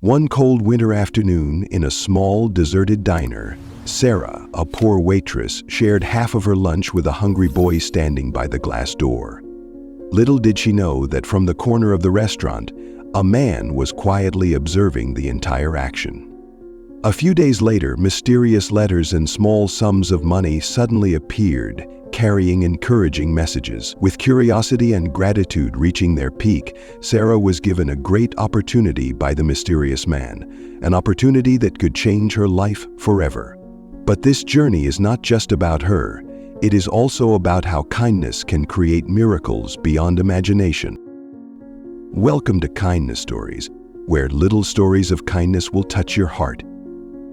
One cold winter afternoon in a small, deserted diner, Sarah, a poor waitress, shared half of her lunch with a hungry boy standing by the glass door. Little did she know that from the corner of the restaurant, a man was quietly observing the entire action. A few days later, mysterious letters and small sums of money suddenly appeared, carrying encouraging messages. With curiosity and gratitude reaching their peak, Sarah was given a great opportunity by the mysterious man, an opportunity that could change her life forever. But this journey is not just about her. It is also about how kindness can create miracles beyond imagination. Welcome to Kindness Stories, where little stories of kindness will touch your heart.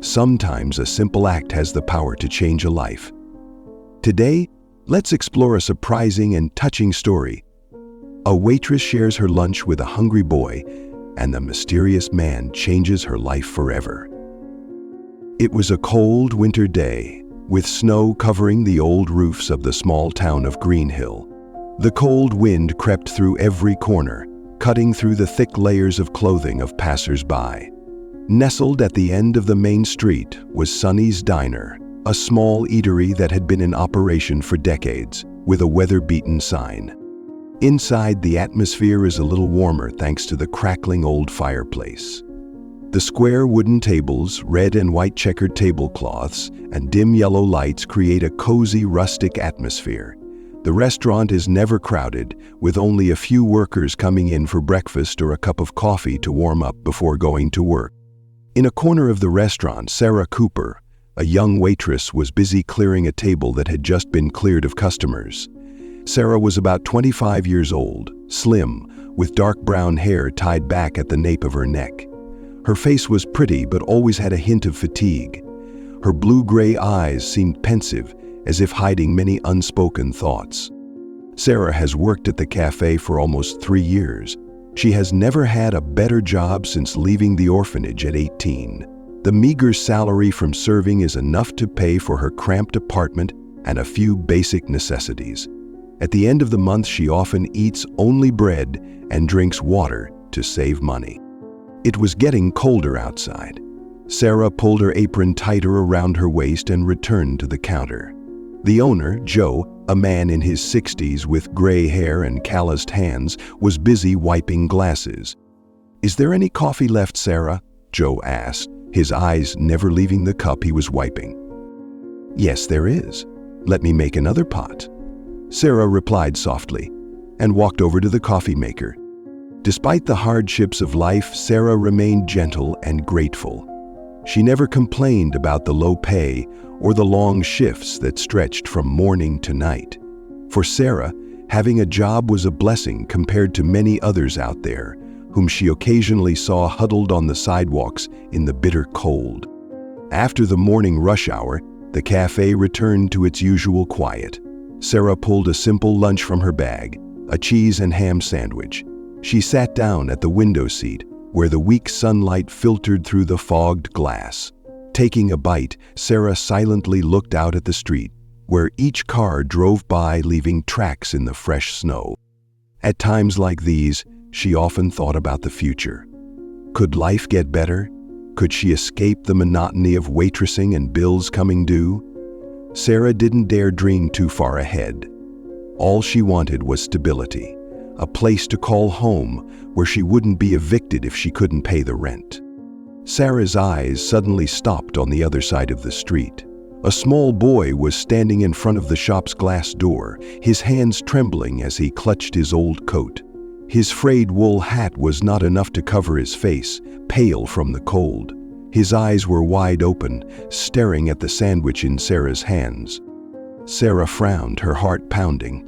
Sometimes a simple act has the power to change a life. Today, let's explore a surprising and touching story. A waitress shares her lunch with a hungry boy, and the mysterious man changes her life forever. It was a cold winter day, with snow covering the old roofs of the small town of Greenhill. The cold wind crept through every corner, cutting through the thick layers of clothing of passers-by. Nestled at the end of the main street was Sonny's Diner, a small eatery that had been in operation for decades, with a weather-beaten sign. Inside, the atmosphere is a little warmer thanks to the crackling old fireplace. The square wooden tables, red and white checkered tablecloths, and dim yellow lights create a cozy, rustic atmosphere. The restaurant is never crowded, with only a few workers coming in for breakfast or a cup of coffee to warm up before going to work. In a corner of the restaurant, Sarah Cooper, a young waitress, was busy clearing a table that had just been cleared of customers. Sarah was about 25 years old, slim, with dark brown hair tied back at the nape of her neck. Her face was pretty but always had a hint of fatigue. Her blue-gray eyes seemed pensive, as if hiding many unspoken thoughts. Sarah has worked at the cafe for almost 3 years. She has never had a better job since leaving the orphanage at 18. The meager salary from serving is enough to pay for her cramped apartment and a few basic necessities. At the end of the month, she often eats only bread and drinks water to save money. It was getting colder outside. Sarah pulled her apron tighter around her waist and returned to the counter. The owner, Joe, a man in his 60s with gray hair and calloused hands, was busy wiping glasses. "Is there any coffee left, Sarah?" Joe asked, his eyes never leaving the cup he was wiping. "Yes, there is. Let me make another pot." Sarah replied softly and walked over to the coffee maker. Despite the hardships of life, Sarah remained gentle and grateful. She never complained about the low pay or the long shifts that stretched from morning to night. For Sarah, having a job was a blessing compared to many others out there, whom she occasionally saw huddled on the sidewalks in the bitter cold. After the morning rush hour, the cafe returned to its usual quiet. Sarah pulled a simple lunch from her bag, a cheese and ham sandwich. She sat down at the window seat, where the weak sunlight filtered through the fogged glass. Taking a bite, Sarah silently looked out at the street, where each car drove by leaving tracks in the fresh snow. At times like these, she often thought about the future. Could life get better? Could she escape the monotony of waitressing and bills coming due? Sarah didn't dare dream too far ahead. All she wanted was stability, a place to call home where she wouldn't be evicted if she couldn't pay the rent. Sarah's eyes suddenly stopped on the other side of the street. A small boy was standing in front of the shop's glass door, his hands trembling as he clutched his old coat. His frayed wool hat was not enough to cover his face, pale from the cold. His eyes were wide open, staring at the sandwich in Sarah's hands. Sarah frowned, her heart pounding.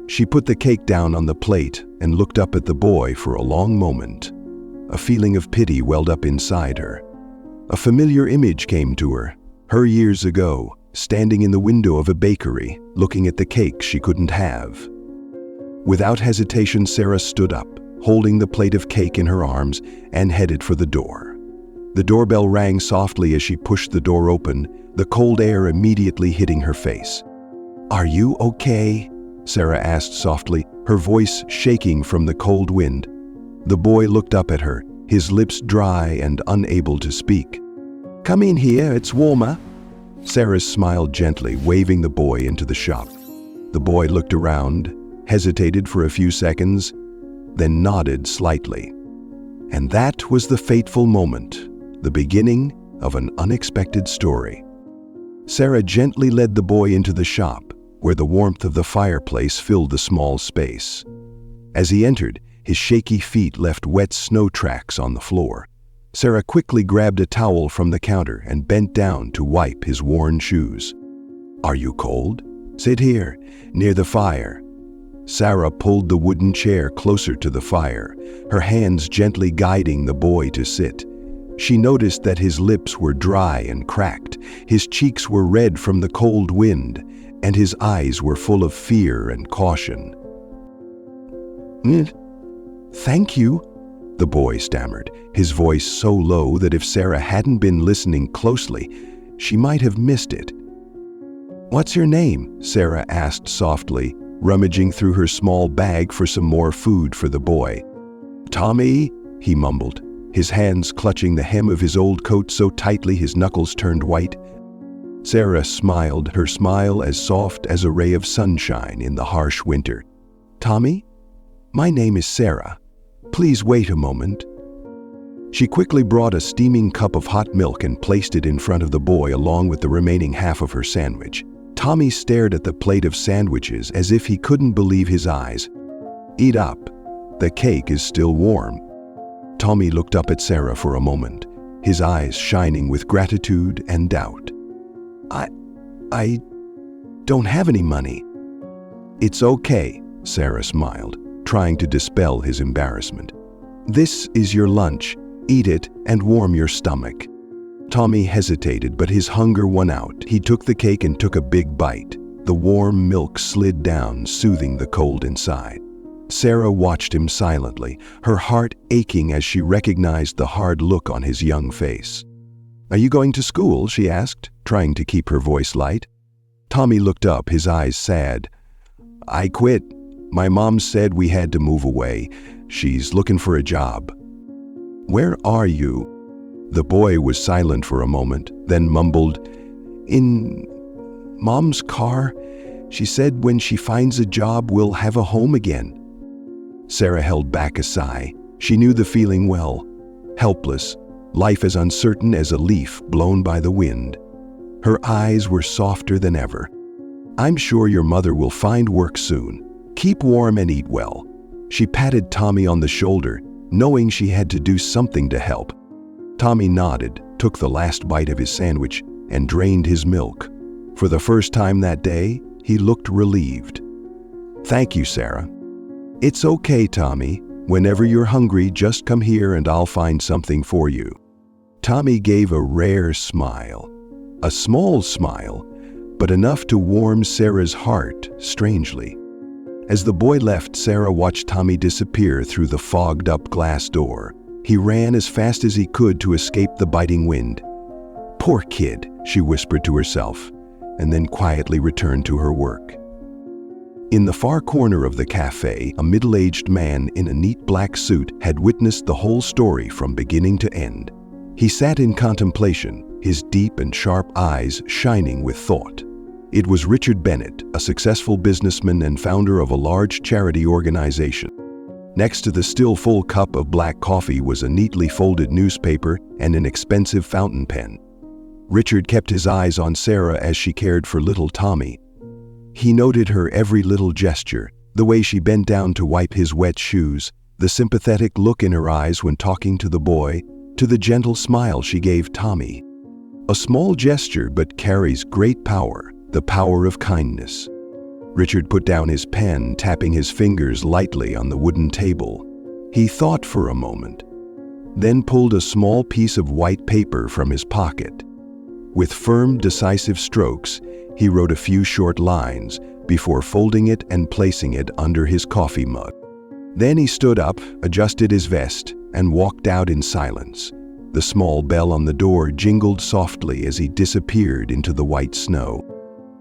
She put the cake down on the plate and looked up at the boy for a long moment. A feeling of pity welled up inside her. A familiar image came to her years ago, standing in the window of a bakery, looking at the cake she couldn't have. Without hesitation, Sarah stood up, holding the plate of cake in her arms, and headed for the door. The doorbell rang softly as she pushed the door open, the cold air immediately hitting her face. "Are you okay?" Sarah asked softly, her voice shaking from the cold wind. The boy looked up at her, his lips dry and unable to speak. "Come in here, it's warmer." Sarah smiled gently, waving the boy into the shop. The boy looked around, hesitated for a few seconds, then nodded slightly. And that was the fateful moment, the beginning of an unexpected story. Sarah gently led the boy into the shop, where the warmth of the fireplace filled the small space. As he entered, his shaky feet left wet snow tracks on the floor. Sarah quickly grabbed a towel from the counter and bent down to wipe his worn shoes. "Are you cold? Sit here, near the fire." Sarah pulled the wooden chair closer to the fire, her hands gently guiding the boy to sit. She noticed that his lips were dry and cracked, his cheeks were red from the cold wind, and his eyes were full of fear and caution. "Thank you," the boy stammered, his voice so low that if Sarah hadn't been listening closely, she might have missed it. "What's your name?" Sarah asked softly, rummaging through her small bag for some more food for the boy. "Tommy," he mumbled, his hands clutching the hem of his old coat so tightly his knuckles turned white. Sarah smiled, her smile as soft as a ray of sunshine in the harsh winter. "Tommy? My name is Sarah. Please wait a moment." She quickly brought a steaming cup of hot milk and placed it in front of the boy along with the remaining half of her sandwich. Tommy stared at the plate of sandwiches as if he couldn't believe his eyes. "Eat up. The cake is still warm." Tommy looked up at Sarah for a moment, his eyes shining with gratitude and doubt. I don't have any money." "It's okay," Sarah smiled, trying to dispel his embarrassment. "This is your lunch. Eat it and warm your stomach." Tommy hesitated, but his hunger won out. He took the cake and took a big bite. The warm milk slid down, soothing the cold inside. Sarah watched him silently, her heart aching as she recognized the hard look on his young face. "Are you going to school?" she asked, trying to keep her voice light. Tommy looked up, his eyes sad. "I quit. My mom said we had to move away. She's looking for a job." "Where are you?" The boy was silent for a moment, then mumbled, "In Mom's car. She said when she finds a job, we'll have a home again." Sarah held back a sigh. She knew the feeling well. Helpless, life as uncertain as a leaf blown by the wind. Her eyes were softer than ever. "I'm sure your mother will find work soon. Keep warm and eat well." She patted Tommy on the shoulder, knowing she had to do something to help. Tommy nodded, took the last bite of his sandwich, and drained his milk. For the first time that day, he looked relieved. "Thank you, Sarah." "It's okay, Tommy. Whenever you're hungry, just come here and I'll find something for you." Tommy gave a rare smile. A small smile, but enough to warm Sarah's heart strangely. As the boy left, Sarah watched Tommy disappear through the fogged-up glass door. He ran as fast as he could to escape the biting wind. "Poor kid," she whispered to herself, and then quietly returned to her work. In the far corner of the cafe, a middle-aged man in a neat black suit had witnessed the whole story from beginning to end. He sat in contemplation, his deep and sharp eyes shining with thought. It was Richard Bennett, a successful businessman and founder of a large charity organization. Next to the still full cup of black coffee was a neatly folded newspaper and an expensive fountain pen. Richard kept his eyes on Sarah as she cared for little Tommy. He noted her every little gesture, the way she bent down to wipe his wet shoes, the sympathetic look in her eyes when talking to the boy, to the gentle smile she gave Tommy. A small gesture but carries great power, the power of kindness. Richard put down his pen, tapping his fingers lightly on the wooden table. He thought for a moment, then pulled a small piece of white paper from his pocket. With firm, decisive strokes, he wrote a few short lines before folding it and placing it under his coffee mug. Then he stood up, adjusted his vest, and walked out in silence. The small bell on the door jingled softly as he disappeared into the white snow.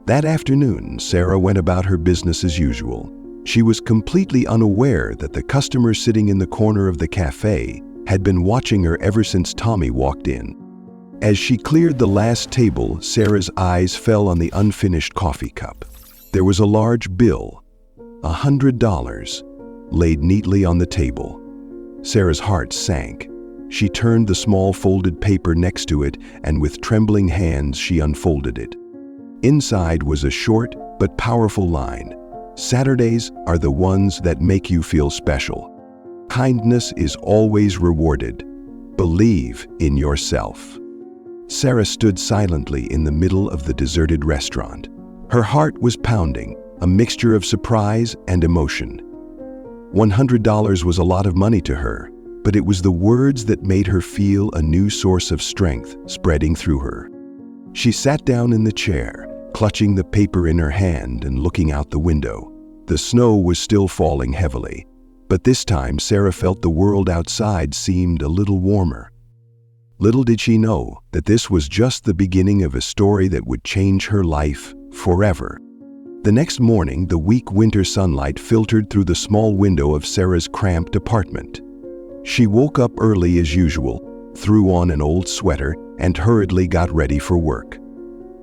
That afternoon, Sarah went about her business as usual. She was completely unaware that the customer sitting in the corner of the cafe had been watching her ever since Tommy walked in. As she cleared the last table, Sarah's eyes fell on the unfinished coffee cup. There was a large bill, $100, laid neatly on the table. Sarah's heart sank. She turned the small folded paper next to it, and with trembling hands she unfolded it. Inside was a short but powerful line. Saturdays are the ones that make you feel special. Kindness is always rewarded. Believe in yourself. Sarah stood silently in the middle of the deserted restaurant. Her heart was pounding, a mixture of surprise and emotion. $100 was a lot of money to her, but it was the words that made her feel a new source of strength spreading through her. She sat down in the chair, clutching the paper in her hand and looking out the window. The snow was still falling heavily, but this time Sarah felt the world outside seemed a little warmer. Little did she know that this was just the beginning of a story that would change her life forever. The next morning, the weak winter sunlight filtered through the small window of Sarah's cramped apartment. She woke up early as usual, threw on an old sweater, and hurriedly got ready for work.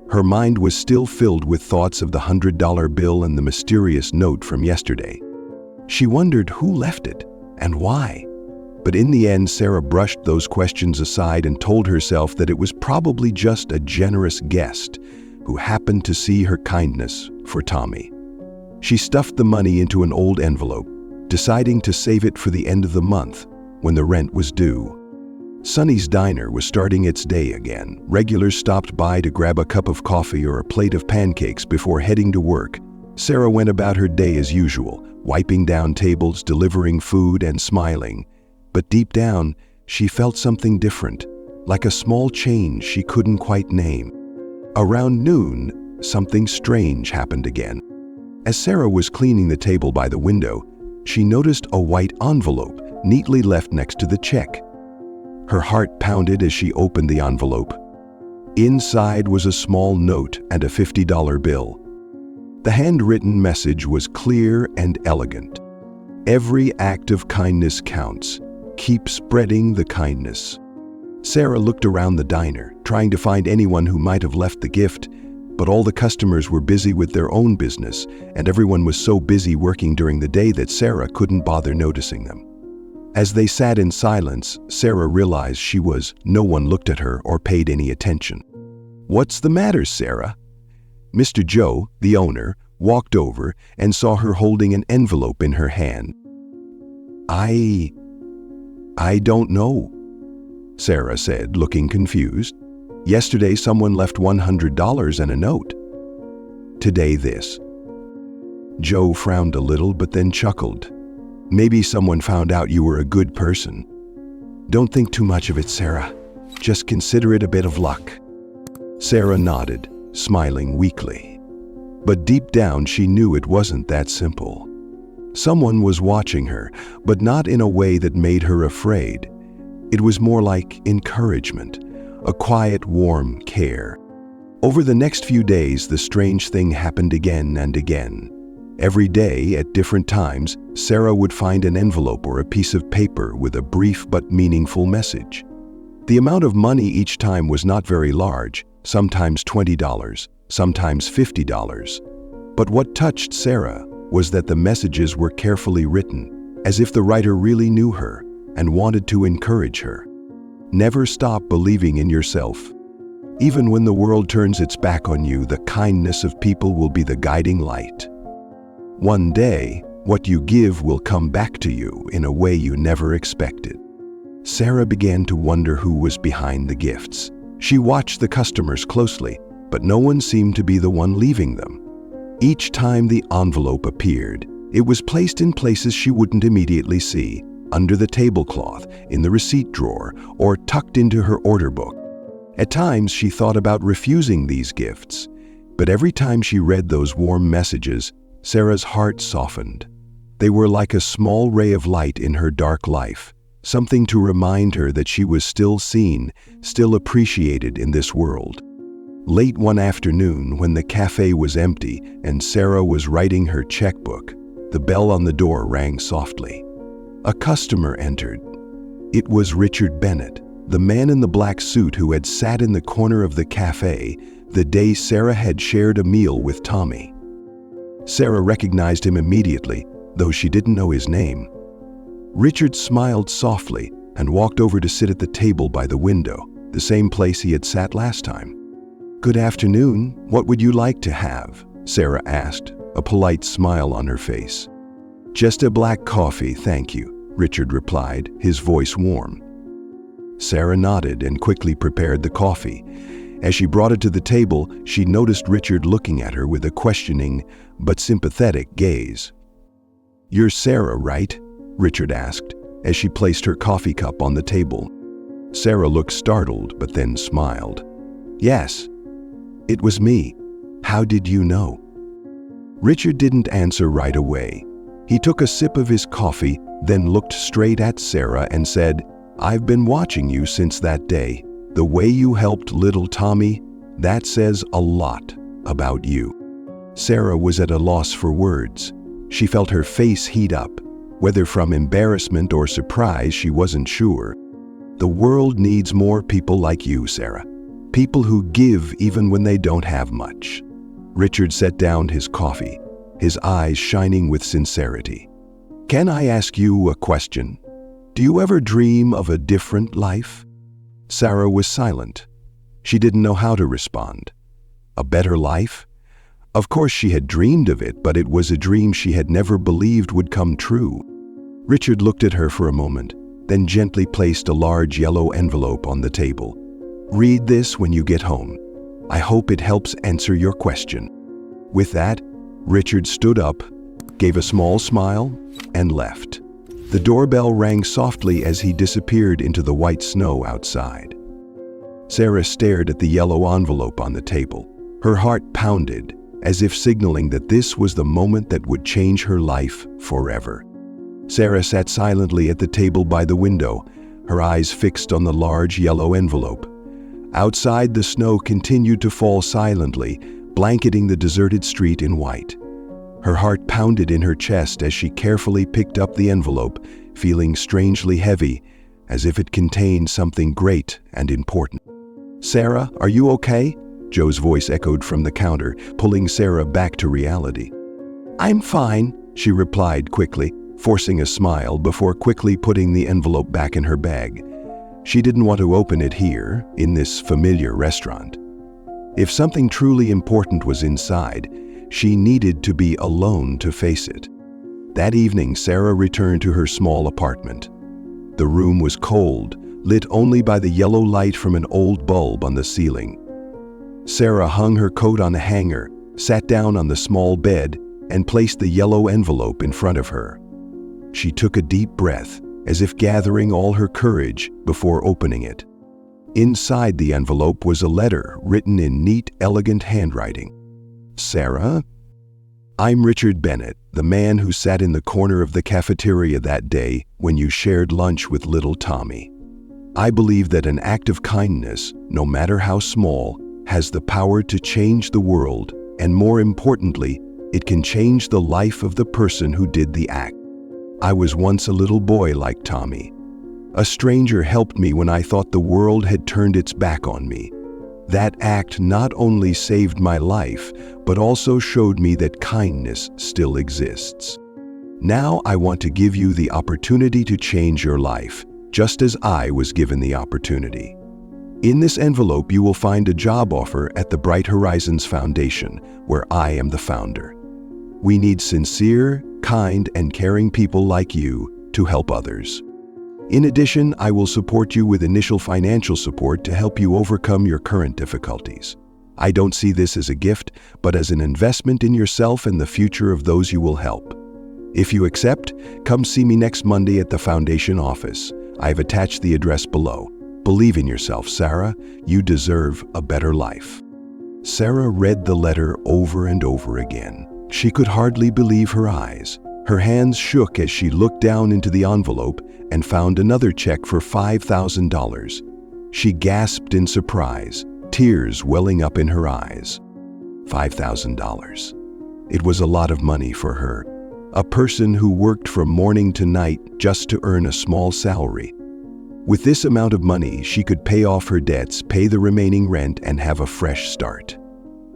Her mind was still filled with thoughts of the $100 bill and the mysterious note from yesterday. She wondered who left it and why. But in the end, Sarah brushed those questions aside and told herself that it was probably just a generous guest who happened to see her kindness for Tommy. She stuffed the money into an old envelope, deciding to save it for the end of the month when the rent was due. Sonny's Diner was starting its day again. Regulars stopped by to grab a cup of coffee or a plate of pancakes before heading to work. Sarah went about her day as usual, wiping down tables, delivering food, and smiling. But deep down, she felt something different, like a small change she couldn't quite name. Around noon, something strange happened again. As Sarah was cleaning the table by the window, she noticed a white envelope neatly left next to the check. Her heart pounded as she opened the envelope. Inside was a small note and a $50 bill. The handwritten message was clear and elegant. Every act of kindness counts. Keep spreading the kindness. Sarah looked around the diner, trying to find anyone who might have left the gift, but all the customers were busy with their own business, and everyone was so busy working during the day that Sarah couldn't bother noticing them. As they sat in silence, Sarah realized no one looked at her or paid any attention. "What's the matter, Sarah?" Mr. Joe, the owner, walked over and saw her holding an envelope in her hand. I don't know," Sarah said, looking confused. "Yesterday someone left $100 and a note. Today this." Joe frowned a little but then chuckled. "Maybe someone found out you were a good person. Don't think too much of it, Sarah. Just consider it a bit of luck." Sarah nodded, smiling weakly. But deep down she knew it wasn't that simple. Someone was watching her, but not in a way that made her afraid. It was more like encouragement, a quiet, warm care. Over the next few days, the strange thing happened again and again. Every day, at different times, Sarah would find an envelope or a piece of paper with a brief but meaningful message. The amount of money each time was not very large, sometimes $20, sometimes $50. But what touched Sarah was that the messages were carefully written, as if the writer really knew her and wanted to encourage her. Never stop believing in yourself. Even when the world turns its back on you, the kindness of people will be the guiding light. One day, what you give will come back to you in a way you never expected. Sarah began to wonder who was behind the gifts. She watched the customers closely, but no one seemed to be the one leaving them. Each time the envelope appeared, it was placed in places she wouldn't immediately see, under the tablecloth, in the receipt drawer, or tucked into her order book. At times, she thought about refusing these gifts, but every time she read those warm messages, Sarah's heart softened. They were like a small ray of light in her dark life, something to remind her that she was still seen, still appreciated in this world. Late one afternoon, when the cafe was empty and Sarah was writing her checkbook, the bell on the door rang softly. A customer entered. It was Richard Bennett, the man in the black suit who had sat in the corner of the cafe the day Sarah had shared a meal with Tommy. Sarah recognized him immediately, though she didn't know his name. Richard smiled softly and walked over to sit at the table by the window, the same place he had sat last time. "Good afternoon. What would you like to have?" Sarah asked, a polite smile on her face. "Just a black coffee, thank you," Richard replied, his voice warm. Sarah nodded and quickly prepared the coffee. As she brought it to the table, she noticed Richard looking at her with a questioning but sympathetic gaze. "You're Sarah, right?" Richard asked, as she placed her coffee cup on the table. Sarah looked startled but then smiled. "Yes, it was me. How did you know?" Richard didn't answer right away. He took a sip of his coffee, then looked straight at Sarah and said, "I've been watching you since that day. The way you helped little Tommy, that says a lot about you." Sarah was at a loss for words. She felt her face heat up. Whether from embarrassment or surprise, she wasn't sure. "The world needs more people like you, Sarah. People who give even when they don't have much." Richard set down his coffee, his eyes shining with sincerity. "Can I ask you a question? Do you ever dream of a different life?" Sarah was silent. She didn't know how to respond. A better life? Of course she had dreamed of it, but it was a dream she had never believed would come true. Richard looked at her for a moment, then gently placed a large yellow envelope on the table. "Read this when you get home. I hope it helps answer your question." With that, Richard stood up, gave a small smile, and left. The doorbell rang softly as he disappeared into the white snow outside. Sarah stared at the yellow envelope on the table. Her heart pounded, as if signaling that this was the moment that would change her life forever. Sarah sat silently at the table by the window, her eyes fixed on the large yellow envelope. Outside, the snow continued to fall silently, blanketing the deserted street in white. Her heart pounded in her chest as she carefully picked up the envelope, feeling strangely heavy, as if it contained something great and important. "Sarah, are you okay?" Joe's voice echoed from the counter, pulling Sarah back to reality. "I'm fine," she replied quickly, forcing a smile before quickly putting the envelope back in her bag. She didn't want to open it here, in this familiar restaurant. If something truly important was inside, she needed to be alone to face it. That evening, Sarah returned to her small apartment. The room was cold, lit only by the yellow light from an old bulb on the ceiling. Sarah hung her coat on a hanger, sat down on the small bed, and placed the yellow envelope in front of her. She took a deep breath, as if gathering all her courage before opening it. Inside the envelope was a letter written in neat, elegant handwriting. "Sarah, I'm Richard Bennett, the man who sat in the corner of the cafeteria that day when you shared lunch with little Tommy. I believe that an act of kindness, no matter how small, has the power to change the world, and more importantly, it can change the life of the person who did the act. I was once a little boy like Tommy. A stranger helped me when I thought the world had turned its back on me. That act not only saved my life, but also showed me that kindness still exists. Now I want to give you the opportunity to change your life, just as I was given the opportunity. In this envelope, you will find a job offer at the Bright Horizons Foundation, where I am the founder. We need sincere, kind, and caring people like you to help others. In addition, I will support you with initial financial support to help you overcome your current difficulties. I don't see this as a gift, but as an investment in yourself and the future of those you will help. If you accept, come see me next Monday at the foundation office. I've attached the address below. Believe in yourself, Sarah. You deserve a better life." Sarah read the letter over and over again. She could hardly believe her eyes. Her hands shook as she looked down into the envelope and found another check for $5,000. She gasped in surprise, tears welling up in her eyes. $5,000. It was a lot of money for her, a person who worked from morning to night just to earn a small salary. With this amount of money, she could pay off her debts, pay the remaining rent, and have a fresh start.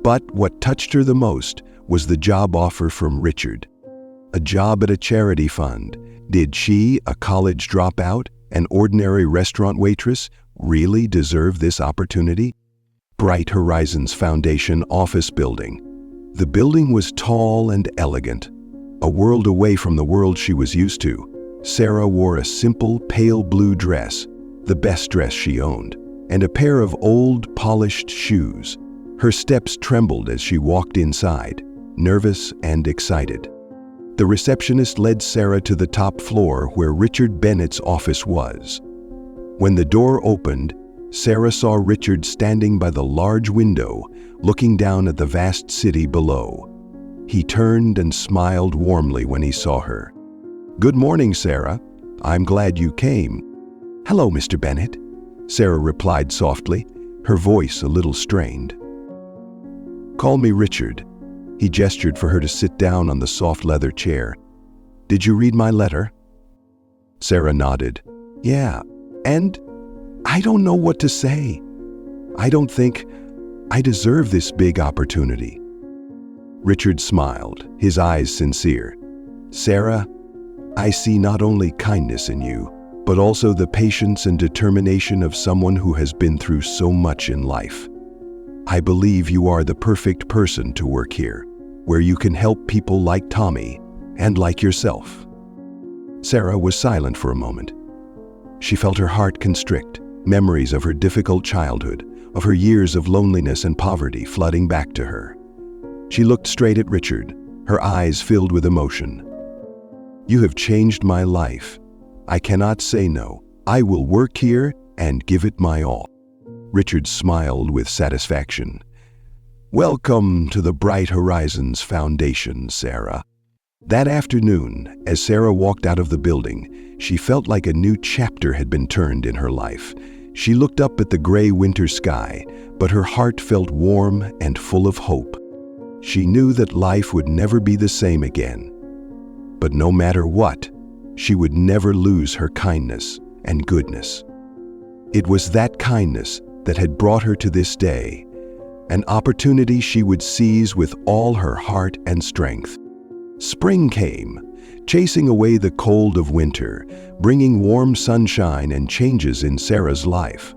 But what touched her the most was the job offer from Richard. A job at a charity fund. Did she, a college dropout, an ordinary restaurant waitress, really deserve this opportunity? Bright Horizons Foundation office building. The building was tall and elegant, a world away from the world she was used to. Sarah wore a simple, pale blue dress, the best dress she owned, and a pair of old, polished shoes. Her steps trembled as she walked inside, nervous and excited. The receptionist led Sarah to the top floor where Richard Bennett's office was. When the door opened, Sarah saw Richard standing by the large window, looking down at the vast city below. He turned and smiled warmly when he saw her. "Good morning, Sarah. I'm glad you came." "Hello, Mr. Bennett," Sarah replied softly, her voice a little strained. "Call me Richard." He gestured for her to sit down on the soft leather chair. "Did you read my letter?" Sarah nodded. "Yeah, and I don't know what to say. I don't think I deserve this big opportunity." Richard smiled, his eyes sincere. "Sarah, I see not only kindness in you, but also the patience and determination of someone who has been through so much in life. I believe you are the perfect person to work here, where you can help people like Tommy and like yourself." Sarah was silent for a moment. She felt her heart constrict, memories of her difficult childhood, of her years of loneliness and poverty flooding back to her. She looked straight at Richard, her eyes filled with emotion. "You have changed my life. I cannot say no. I will work here and give it my all." Richard smiled with satisfaction. "Welcome to the Bright Horizons Foundation, Sarah." That afternoon, as Sarah walked out of the building, she felt like a new chapter had been turned in her life. She looked up at the gray winter sky, but her heart felt warm and full of hope. She knew that life would never be the same again. But no matter what, she would never lose her kindness and goodness. It was that kindness that had brought her to this day, an opportunity she would seize with all her heart and strength. Spring came, chasing away the cold of winter, bringing warm sunshine and changes in Sarah's life.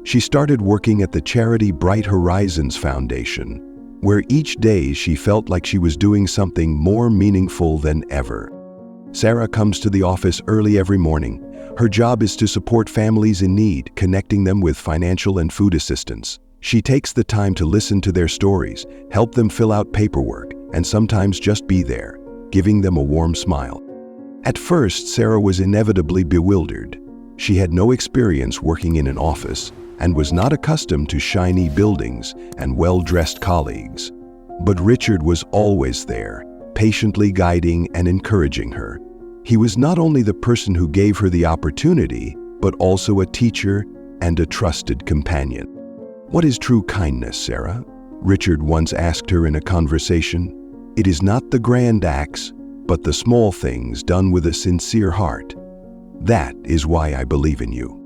She started working at the charity Bright Horizons Foundation, where each day she felt like she was doing something more meaningful than ever. Sarah comes to the office early every morning. Her job is to support families in need, connecting them with financial and food assistance. She takes the time to listen to their stories, help them fill out paperwork, and sometimes just be there, giving them a warm smile. At first, Sarah was inevitably bewildered. She had no experience working in an office and was not accustomed to shiny buildings and well-dressed colleagues. But Richard was always there, patiently guiding and encouraging her. He was not only the person who gave her the opportunity, but also a teacher and a trusted companion. "What is true kindness, Sarah?" Richard once asked her in a conversation. "It is not the grand acts, but the small things done with a sincere heart. That is why I believe in you."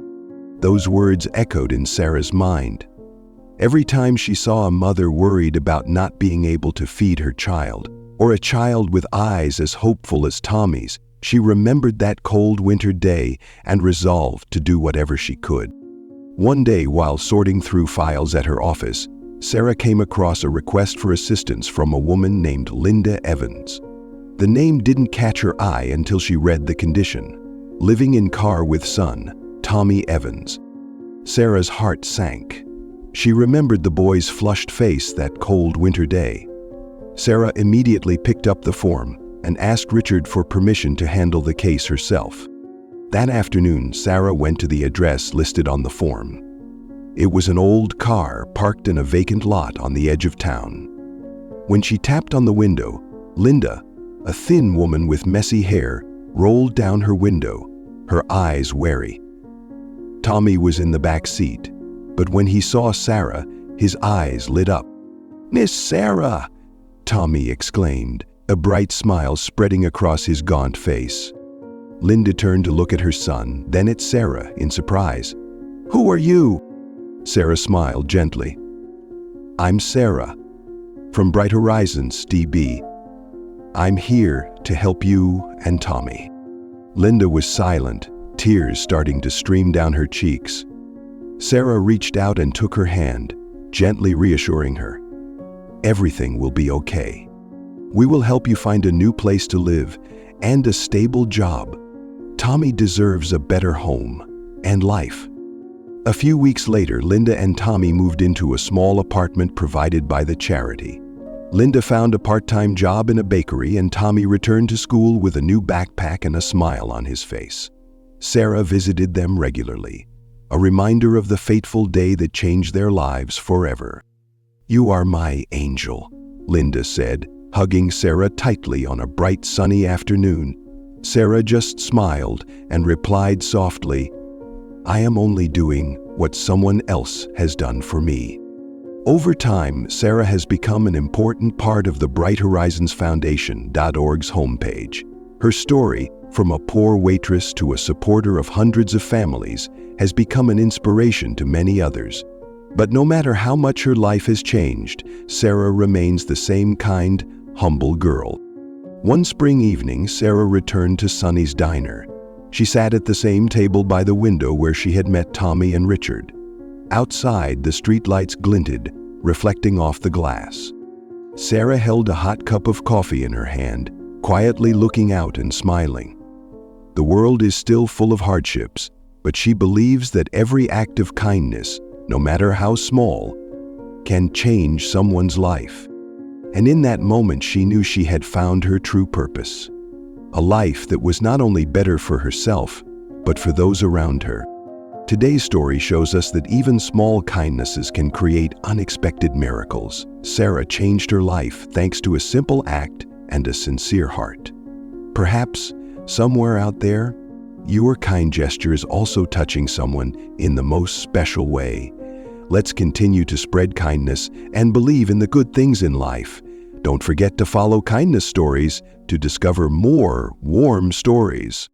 Those words echoed in Sarah's mind. Every time she saw a mother worried about not being able to feed her child, or a child with eyes as hopeful as Tommy's, she remembered that cold winter day and resolved to do whatever she could. One day, while sorting through files at her office, Sarah came across a request for assistance from a woman named Linda Evans. The name didn't catch her eye until she read the condition: living in car with son, Tommy Evans. Sarah's heart sank. She remembered the boy's flushed face that cold winter day. Sarah immediately picked up the form and asked Richard for permission to handle the case herself. That afternoon, Sarah went to the address listed on the form. It was an old car parked in a vacant lot on the edge of town. When she tapped on the window, Linda, a thin woman with messy hair, rolled down her window, her eyes wary. Tommy was in the back seat, but when he saw Sarah, his eyes lit up. "Miss Sarah!" Tommy exclaimed, a bright smile spreading across his gaunt face. Linda turned to look at her son, then at Sarah in surprise. "Who are you?" Sarah smiled gently. "I'm Sarah, from Bright Horizons, DB. I'm here to help you and Tommy." Linda was silent, tears starting to stream down her cheeks. Sarah reached out and took her hand, gently reassuring her. "Everything will be okay. We will help you find a new place to live and a stable job. Tommy deserves a better home and life." A few weeks later, Linda and Tommy moved into a small apartment provided by the charity. Linda found a part-time job in a bakery, and Tommy returned to school with a new backpack and a smile on his face. Sarah visited them regularly, a reminder of the fateful day that changed their lives forever. "You are my angel," Linda said, hugging Sarah tightly on a bright sunny afternoon. Sarah just smiled and replied softly, "I am only doing what someone else has done for me." Over time, Sarah has become an important part of the Bright Horizons Foundation.org's homepage. Her story, from a poor waitress to a supporter of hundreds of families, has become an inspiration to many others. But no matter how much her life has changed, Sarah remains the same kind, humble girl. One spring evening, Sarah returned to Sonny's diner. She sat at the same table by the window where she had met Tommy and Richard. Outside, the streetlights glinted, reflecting off the glass. Sarah held a hot cup of coffee in her hand, quietly looking out and smiling. The world is still full of hardships, but she believes that every act of kindness, no matter how small, can change someone's life. And in that moment, she knew she had found her true purpose. A life that was not only better for herself, but for those around her. Today's story shows us that even small kindnesses can create unexpected miracles. Sarah changed her life thanks to a simple act and a sincere heart. Perhaps, somewhere out there, your kind gesture is also touching someone in the most special way. Let's continue to spread kindness and believe in the good things in life. Don't forget to follow Kindness Stories to discover more warm stories.